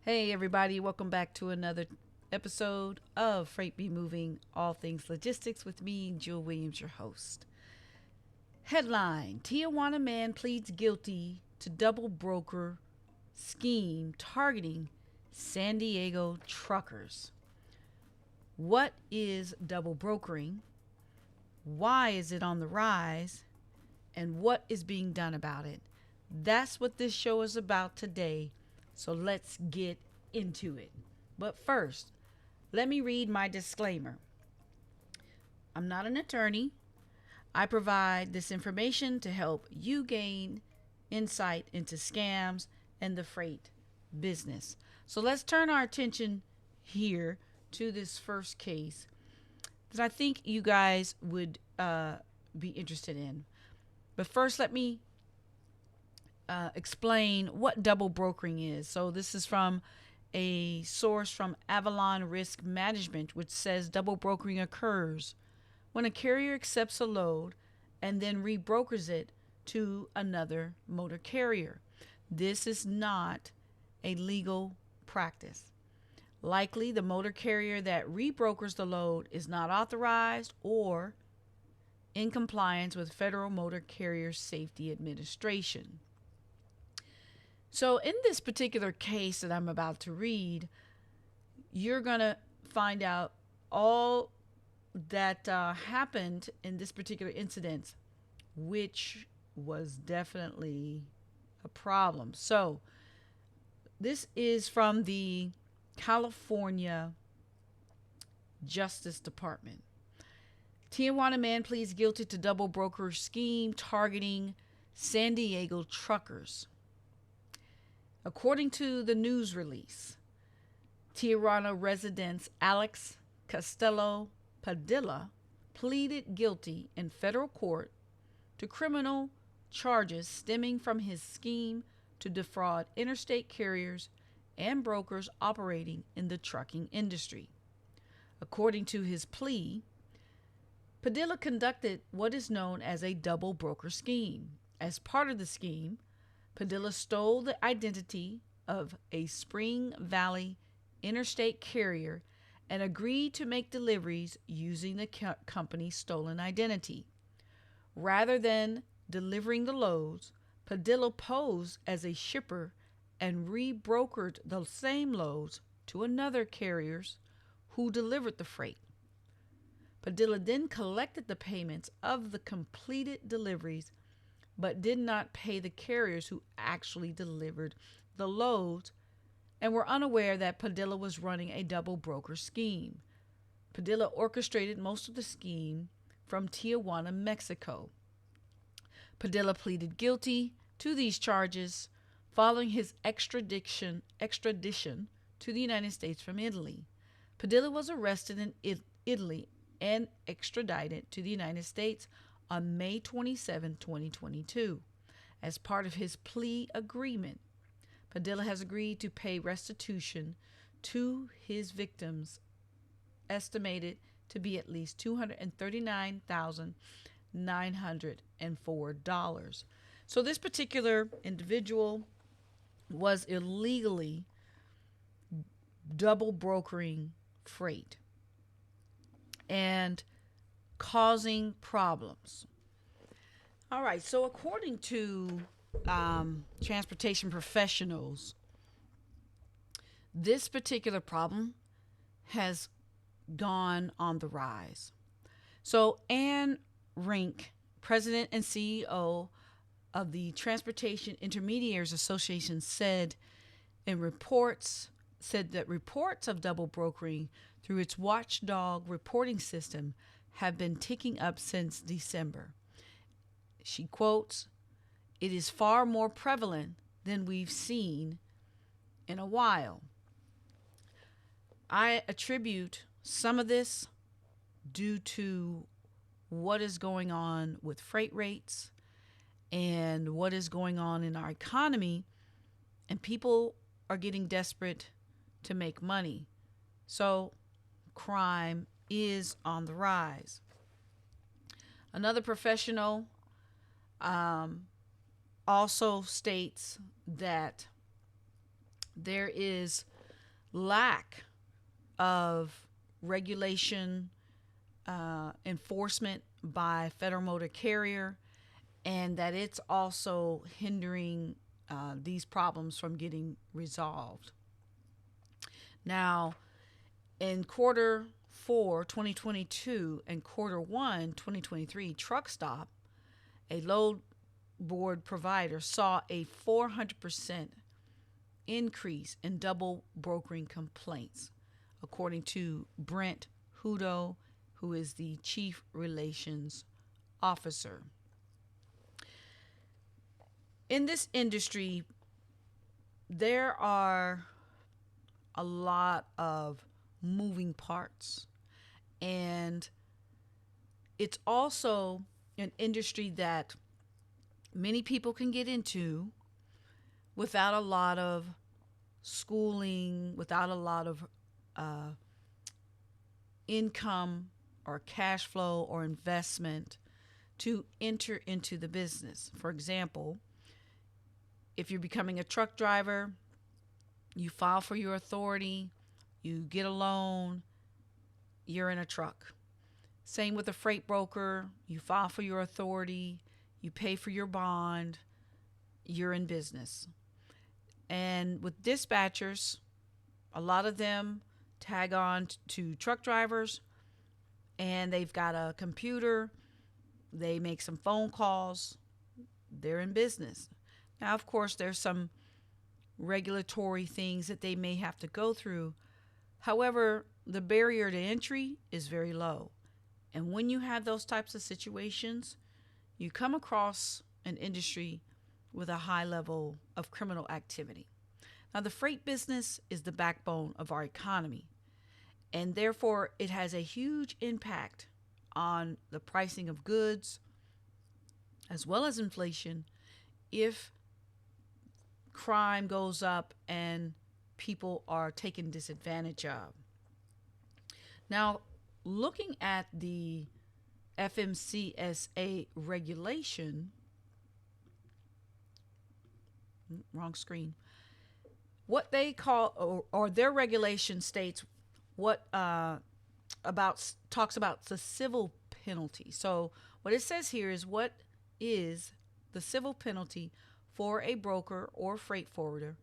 Hey, everybody, welcome back to another episode of Freight Be Moving All Things Logistics with me, Jewel Williams, your host. Headline: Tijuana man pleads guilty to double broker scheme targeting San Diego truckers. What is double brokering? Why is it on the rise? And what is being done about it? That's what this show is about today. So let's get into it. But first, let me read my disclaimer. I'm not an attorney. I provide this information to help you gain insight into scams and the freight business. So let's turn our attention here to this first case that I think you guys would be interested in. But first, let me explain what double brokering is. So this is from a source from Avalon Risk Management, which says double brokering occurs when a carrier accepts a load and then rebrokers it to another motor carrier. This is not a legal practice. Likely, the motor carrier that rebrokers the load is not authorized or in compliance with Federal Motor Carrier Safety Administration. So, in this particular case that I'm about to read, you're going to find out all that happened in this particular incident, which was definitely a problem. So, this is from the California Justice Department. Tijuana man pleads guilty to double broker scheme targeting San Diego truckers. According to the news release, Tijuana resident Alex Castello Padilla pleaded guilty in federal court to criminal charges stemming from his scheme to defraud interstate carriers and brokers operating in the trucking industry. According to his plea, Padilla conducted what is known as a double broker scheme. As part of the scheme, Padilla stole the identity of a Spring Valley interstate carrier and agreed to make deliveries using the company's stolen identity. Rather than delivering the loads, Padilla posed as a shipper and rebrokered the same loads to another carriers who delivered the freight. Padilla then collected the payments of the completed deliveries but did not pay the carriers who actually delivered the loads and were unaware that Padilla was running a double broker scheme. Padilla orchestrated most of the scheme from Tijuana, Mexico. Padilla pleaded guilty to these charges following his extradition to the United States from Italy. Padilla was arrested in Italy and extradited to the United States on May 27, 2022. As part of his plea agreement, Padilla has agreed to pay restitution to his victims, estimated to be at least $239,904. So this particular individual was illegally double brokering freight and causing problems. All right, so according to transportation professionals, this particular problem has gone on the rise. So Anne Rink, president and CEO of the Transportation Intermediaries Association, said that reports of double brokering through its watchdog reporting system have been ticking up since December. She quotes, "It is far more prevalent than we've seen in a while." I attribute some of this due to what is going on with freight rates and what is going on in our economy, and people are getting desperate to make money. So crime is on the rise. Another professional also states that there is lack of regulation, enforcement by Federal Motor Carrier, and that it's also hindering these problems from getting resolved. Now, in quarter 4 2022 and quarter 1 2023, TruckStop, a load board provider, saw a 400% increase in double brokering complaints, according to Brent Hudo, who is the Chief Relations Officer. In this industry, there are a lot of moving parts, and it's also an industry that many people can get into without a lot of schooling, without a lot of income or cash flow or investment to enter into the business. For example, if you're becoming a truck driver, you file for your authority, you get a loan, you're in a truck. Same with a freight broker, you file for your authority, you pay for your bond, you're in business. And with dispatchers, a lot of them tag on to truck drivers, and they've got a computer, they make some phone calls, they're in business. Now, of course, there's some regulatory things that they may have to go through. However, the barrier to entry is very low. And when you have those types of situations, you come across an industry with a high level of criminal activity. Now, the freight business is the backbone of our economy, and therefore it has a huge impact on the pricing of goods as well as inflation if crime goes up and people are taken disadvantage of. Now, looking at the FMCSA regulation, wrong screen, what they call, or their regulation states what talks about the civil penalty. So what it says here is what is the civil penalty for a broker or freight forwarder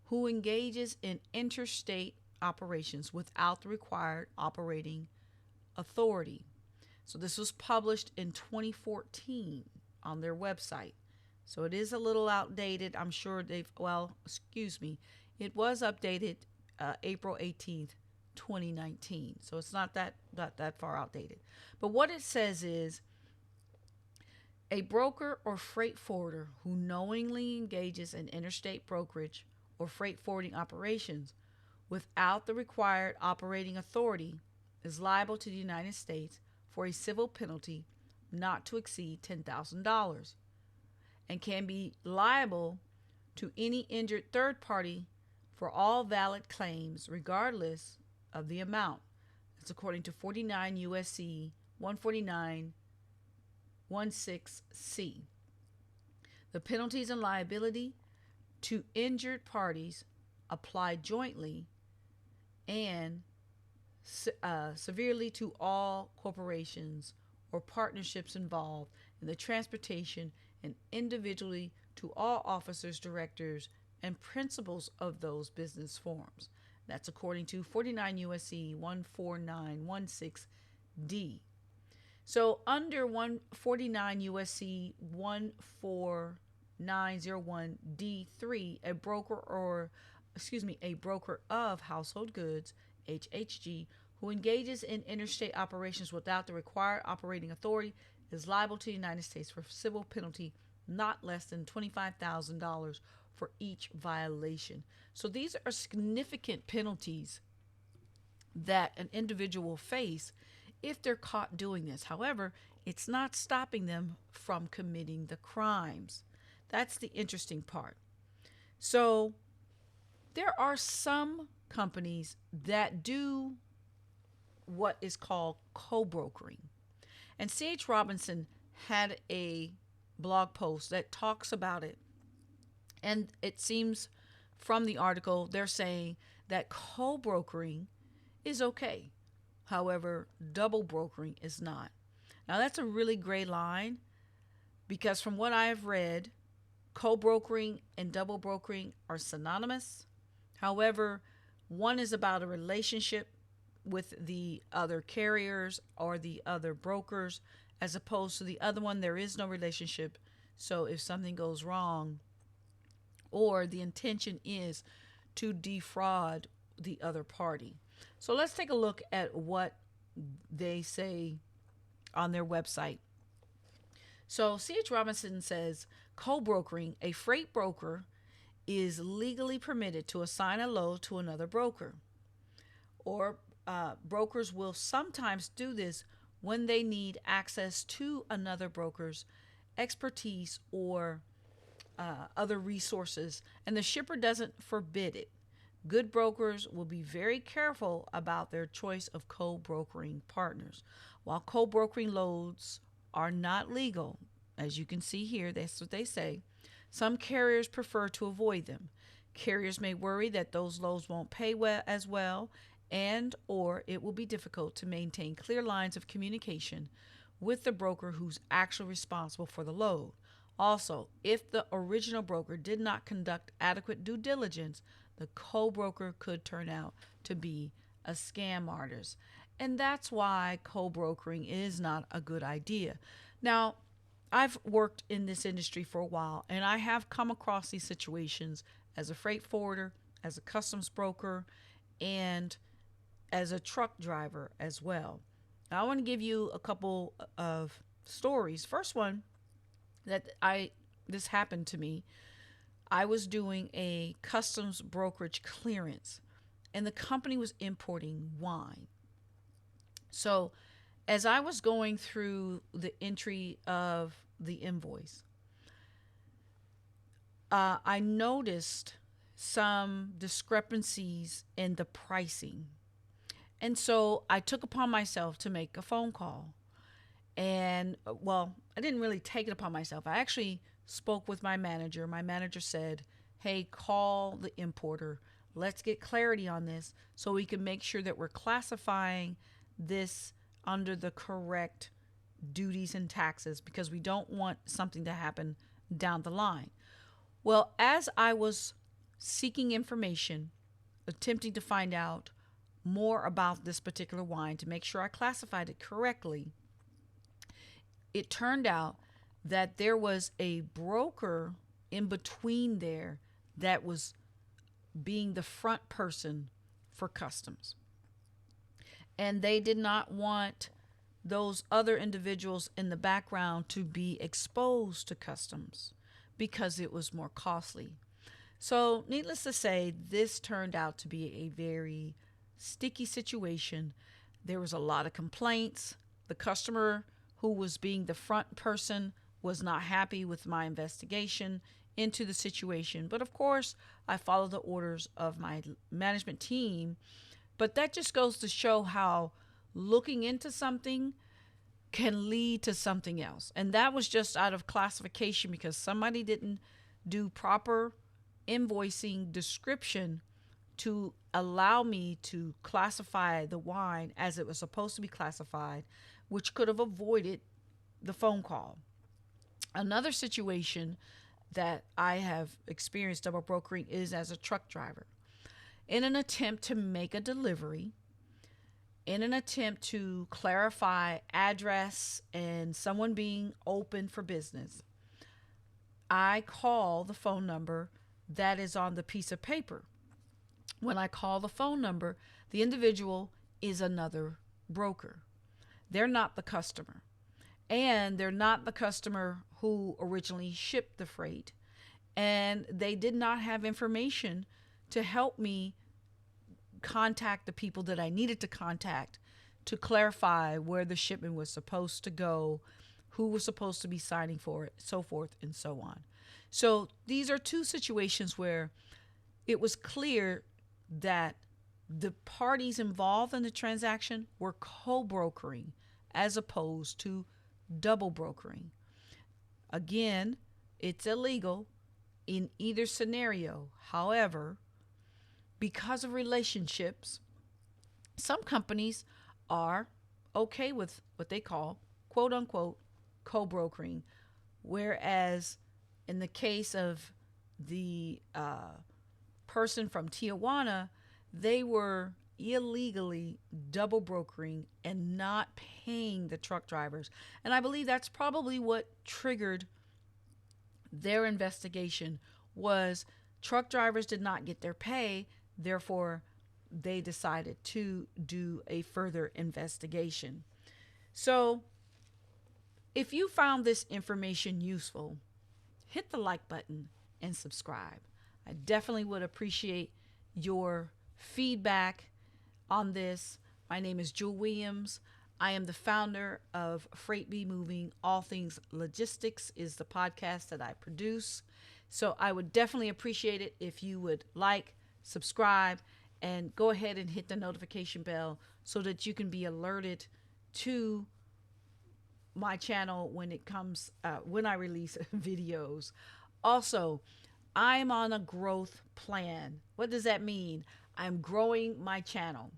who engages in interstate operations without the required operating authority. So this was published in 2014 on their website. So it is a little outdated. I'm sure it was updated April 18th, 2019. So it's not that far outdated. But what it says is a broker or freight forwarder who knowingly engages in interstate brokerage or freight forwarding operations without the required operating authority is liable to the United States for a civil penalty not to exceed $10,000 and can be liable to any injured third party for all valid claims regardless of the amount. That's according to 49 U.S.C. 149(16)(c). The penalties and liability to injured parties apply jointly and severely to all corporations or partnerships involved in the transportation and individually to all officers, directors, and principals of those business forms. That's according to 49 U.S.C. 149(16)(d). So under 149 U.S.C. 14901(d)(3), a broker of household goods, HHG, who engages in interstate operations without the required operating authority is liable to the United States for civil penalty not less than $25,000 for each violation. So these are significant penalties that an individual will face if they're caught doing this. However, it's not stopping them from committing the crimes. That's the interesting part. So there are some companies that do what is called co-brokering. And C.H. Robinson had a blog post that talks about it. And it seems from the article, they're saying that co-brokering is okay. However, double brokering is not. Now, that's a really gray line because from what I've read, co-brokering and double brokering are synonymous. However, one is about a relationship with the other carriers or the other brokers, as opposed to the other one, there is no relationship. So if something goes wrong, or the intention is to defraud the other party. So let's take a look at what they say on their website. So C.H. Robinson says co-brokering, a freight broker is legally permitted to assign a load to another broker, or brokers will sometimes do this when they need access to another broker's expertise or other resources, and the shipper doesn't forbid it. Good brokers will be very careful about their choice of co-brokering partners. While co-brokering loads are not legal, as you can see here, that's what they say, some carriers prefer to avoid them. Carriers may worry that those loads won't pay as well, and or it will be difficult to maintain clear lines of communication with the broker who's actually responsible for the load. Also, if the original broker did not conduct adequate due diligence, the co-broker could turn out to be a scam artist. And that's why co-brokering is not a good idea. Now, I've worked in this industry for a while, and I have come across these situations as a freight forwarder, as a customs broker, and as a truck driver as well. Now, I want to give you a couple of stories. First one, this happened to me. I was doing a customs brokerage clearance, and the company was importing wine. So as I was going through the entry of the invoice, I noticed some discrepancies in the pricing. And so I took upon myself to make a phone call. And well, I didn't really take it upon myself. I actually spoke with my manager. My manager said, hey, call the importer. Let's get clarity on this so we can make sure that we're classifying this under the correct duties and taxes, because we don't want something to happen down the line. Well, as I was seeking information, attempting to find out more about this particular wine to make sure I classified it correctly, it turned out that there was a broker in between there that was being the front person for customs. And they did not want those other individuals in the background to be exposed to customs because it was more costly. So needless to say, this turned out to be a very sticky situation. There was a lot of complaints. The customer who was being the front person was not happy with my investigation into the situation. But of course, I followed the orders of my management team. But that just goes to show how looking into something can lead to something else. And that was just out of classification because somebody didn't do proper invoicing description to allow me to classify the wine as it was supposed to be classified, which could have avoided the phone call. Another situation that I have experienced double brokering is as a truck driver. In an attempt to make a delivery, in an attempt to clarify address and someone being open for business, I call the phone number that is on the piece of paper. When I call the phone number, the individual is another broker. They're not the customer. And they're not the customer who originally shipped the freight. And they did not have information to help me contact the people that I needed to contact to clarify where the shipment was supposed to go, who was supposed to be signing for it, so forth and so on. So these are two situations where it was clear that the parties involved in the transaction were co-brokering as opposed to double brokering. Again, it's illegal in either scenario. However, because of relationships, some companies are okay with what they call quote unquote co-brokering, whereas in the case of the person from Tijuana, they were illegally double brokering and not paying the truck drivers. And I believe that's probably what triggered their investigation, was truck drivers did not get their pay, therefore they decided to do a further investigation. So, if you found this information useful, hit the like button and subscribe. I definitely would appreciate your feedback on this. My name is Jewel Williams. I am the founder of Freight Be Moving. All Things Logistics is the podcast that I produce. So I would definitely appreciate it if you would like, subscribe, and go ahead and hit the notification bell so that you can be alerted to my channel when it comes when I release videos. Also, I'm on a growth plan. What does that mean? I'm growing my channel.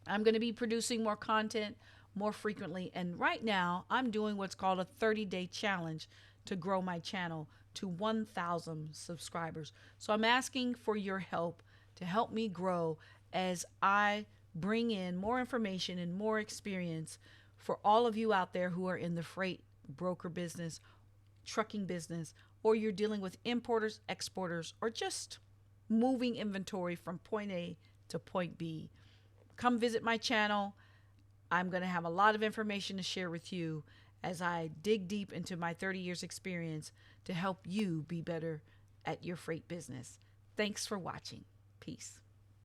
I'm going to be producing more content more frequently, and right now I'm doing what's called a 30-day challenge to grow my channel to 1,000 subscribers. So I'm asking for your help to help me grow as I bring in more information and more experience for all of you out there who are in the freight broker business, trucking business, or you're dealing with importers, exporters, or just moving inventory from point A to point B. Come visit my channel. I'm going to have a lot of information to share with you as I dig deep into my 30 years experience to help you be better at your freight business. Thanks for watching. Peace.